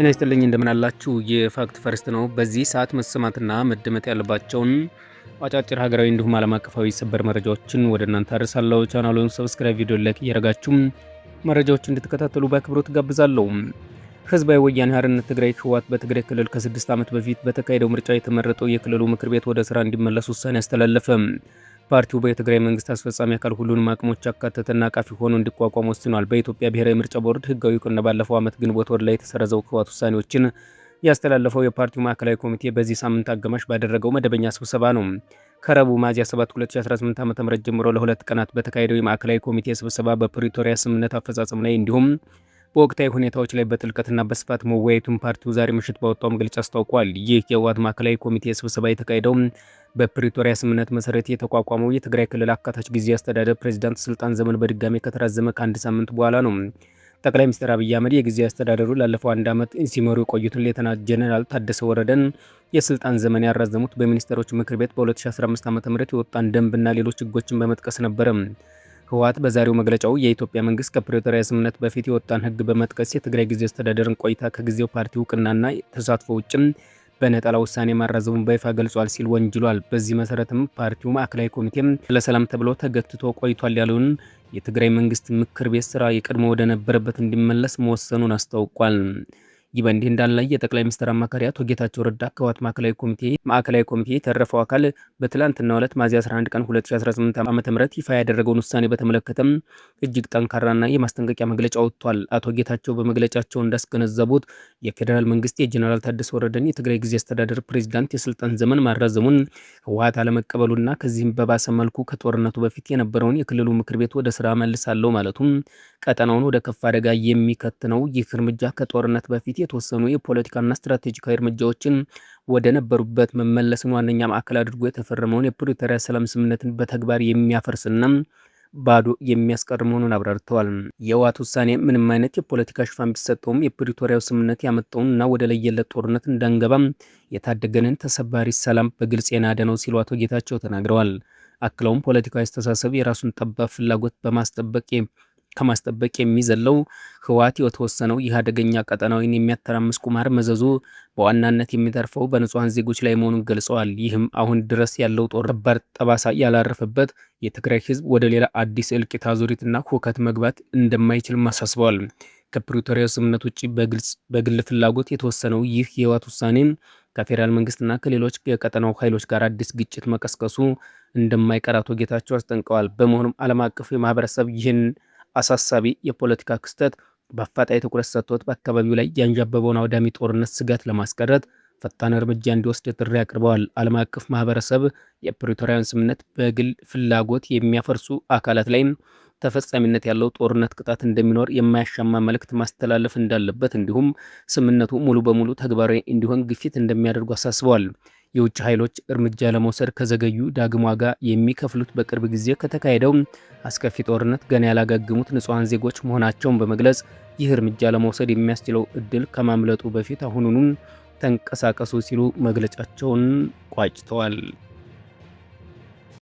ጤና ይስጥልኝ እንደምን አላችሁ? የፋክት ፈርስት ነው። በዚህ ሰዓት መሰማትና መደመጥ ያለባቸውን አጫጭር ሀገራዊ እንዲሁም ዓለም አቀፋዊ ሰበር መረጃዎችን ወደ እናንተ አደርሳለሁ። ቻናሉን ሰብስክራይብ፣ ቪዲዮ ላይክ እያደረጋችሁ መረጃዎችን እንድትከታተሉ በአክብሮት ጋብዛለሁ። ህዝባዊ ወያነ ሓርነት ትግራይ ህወሓት በትግራይ ክልል ከ6 ዓመት በፊት በተካሄደው ምርጫ የተመረጠው የክልሉ ምክር ቤት ወደ ስራ እንዲመለስ ውሳኔ አስተላለፈ። ፓርቲው በትግራይ መንግስት አስፈጻሚ አካል ሁሉንም አቅሞች ያካተተና አቃፊ ሆኖ እንዲቋቋም ወስኗል። በኢትዮጵያ ብሔራዊ ምርጫ ቦርድ ህጋዊ እውቅና ባለፈው ዓመት ግንቦት ወር ላይ የተሰረዘው ህወሓት ውሳኔዎችን ያስተላለፈው የፓርቲው ማዕከላዊ ኮሚቴ በዚህ ሳምንት አጋማሽ ባደረገው መደበኛ ስብሰባ ነው። ከረቡዕ ሚያዝያ 7 2018 ዓ.ም ጀምሮ ለሁለት ቀናት በተካሄደው የማዕከላዊ ኮሚቴ ስብሰባ በፕሪቶሪያ ስምምነት አፈጻጸም ላይ እንዲሁም በወቅታዊ ሁኔታዎች ላይ በጥልቀትና በስፋት መወያየቱን ፓርቲው ዛሬ ምሽት ባወጣው መግለጫ አስታውቋል። ይህ የህወሓት ማዕከላዊ ኮሚቴ ስብሰባ የተካሄደው በፕሪቶሪያ ስምምነት መሰረት የተቋቋመው የትግራይ ክልል አካታች ጊዜያዊ አስተዳደር ፕሬዝዳንት ስልጣን ዘመን በድጋሚ ከተራዘመ ከአንድ ሳምንት በኋላ ነው። ጠቅላይ ሚኒስትር አብይ አህመድ የጊዜያዊ አስተዳደሩ ላለፈው አንድ ዓመት ሲመሩ የቆዩትን ሌተናንት ጄኔራል ታደሰ ወረደን የስልጣን ዘመን ያራዘሙት በሚኒስትሮች ምክር ቤት በ2015 ዓ.ም የወጣን ደንብና ሌሎች ህጎችን በመጥቀስ ነበር። ህወሓት በዛሬው መግለጫው የኢትዮጵያ መንግስት ከፕሪቶሪያ ስምምነት በፊት የወጣን ህግ በመጥቀስ የትግራይ ጊዜያዊ አስተዳደርን ቆይታ ከጊዜው ፓርቲ እውቅናና ተሳትፎ ውጭም በነጠላ ውሳኔ ማራዘሙን በይፋ ገልጿል ሲል ወንጅሏል። በዚህ መሰረትም ፓርቲው ማዕከላዊ ኮሚቴም ለሰላም ተብሎ ተገትቶ ቆይቷል ያለውን የትግራይ መንግስት ምክር ቤት ስራ የቀድሞ ወደ ነበረበት እንዲመለስ መወሰኑን አስታውቋል። ይህ በእንዲህ እንዳለ የጠቅላይ ሚኒስትር አማካሪ አቶ ጌታቸው ረዳ ከህወሓት ማዕከላዊ ኮሚቴ የተረፈው አካል በትላንትናው ዕለት ሚያዝያ 11 ቀን 2018 ዓ.ም ይፋ ያደረገውን ውሳኔ በተመለከተም እጅግ ጠንካራና የማስጠንቀቂያ መግለጫ ወጥቷል። አቶ ጌታቸው በመግለጫቸው እንዳስገነዘቡት የፌዴራል መንግስት የጄኔራል ታደሰ ወረደን የትግራይ ጊዜያዊ አስተዳደር ፕሬዝዳንት የስልጣን ዘመን ማራዘሙን ህወሓት አለመቀበሉና ከዚህም በባሰ መልኩ ከጦርነቱ በፊት የነበረውን የክልሉ ምክር ቤት ወደ ስራ መልሳለሁ ማለቱም ቀጠናውን ወደ ከፍ አደጋ የሚከት ነው። ይህ እርምጃ ከጦርነት በፊት የተወሰኑ የፖለቲካና ስትራቴጂካዊ እርምጃዎችን ወደ ነበሩበት መመለስን ዋነኛ ማዕከል አድርጎ የተፈረመውን የፕሪቶሪያ ሰላም ስምምነትን በተግባር የሚያፈርስና ባዶ የሚያስቀር መሆኑን አብራርተዋል። የህወሓት ውሳኔ ምንም አይነት የፖለቲካ ሽፋን ቢሰጠውም የፕሪቶሪያው ስምምነት ያመጣውንና ወደ ለየለት ጦርነት እንዳንገባም የታደገንን ተሰባሪ ሰላም በግልጽ የናደ ነው ሲሉ አቶ ጌታቸው ተናግረዋል። አክለውም ፖለቲካዊ አስተሳሰብ የራሱን ጠባብ ፍላጎት ከማስጠበቅ የሚዘለው ህወሓት የተወሰነው ይህ አደገኛ ቀጠናዊን የሚያተራምስ ቁማር መዘዙ በዋናነት የሚተርፈው በንጹሃን ዜጎች ላይ መሆኑን ገልጸዋል። ይህም አሁን ድረስ ያለው ጦር ከባድ ጠባሳ ያላረፈበት የትግራይ ህዝብ ወደ ሌላ አዲስ እልቂት አዙሪትና ሁከት መግባት እንደማይችል አሳስበዋል። ከፕሪቶሪያ ስምምነት ውጭ በግል ፍላጎት የተወሰነው ይህ የህወሓት ውሳኔ ከፌዴራል መንግስትና ከሌሎች የቀጠናው ኃይሎች ጋር አዲስ ግጭት መቀስቀሱ እንደማይቀር አቶ ጌታቸው አስጠንቀዋል። በመሆኑም ዓለም አቀፉ ማህበረሰብ ይህን አሳሳቢ የፖለቲካ ክስተት በአፋጣኝ ትኩረት ሰጥቶት በአካባቢው ላይ ያንዣበበውን አውዳሚ ጦርነት ስጋት ለማስቀረት ፈጣን እርምጃ እንዲወስድ ጥሪ አቅርበዋል። ዓለም አቀፍ ማህበረሰብ የፕሪቶሪያን ስምምነት በግል ፍላጎት የሚያፈርሱ አካላት ላይ ተፈጻሚነት ያለው ጦርነት ቅጣት እንደሚኖር የማያሻማ መልእክት ማስተላለፍ እንዳለበት እንዲሁም ስምምነቱ ሙሉ በሙሉ ተግባራዊ እንዲሆን ግፊት እንደሚያደርጉ አሳስበዋል። የውጭ ኃይሎች እርምጃ ለመውሰድ ከዘገዩ ዳግም ዋጋ የሚከፍሉት በቅርብ ጊዜ ከተካሄደው አስከፊ ጦርነት ገና ያላገገሙት ንጹሃን ዜጎች መሆናቸውን በመግለጽ ይህ እርምጃ ለመውሰድ የሚያስችለው እድል ከማምለጡ በፊት አሁኑኑ ተንቀሳቀሱ ሲሉ መግለጫቸውን ቋጭተዋል።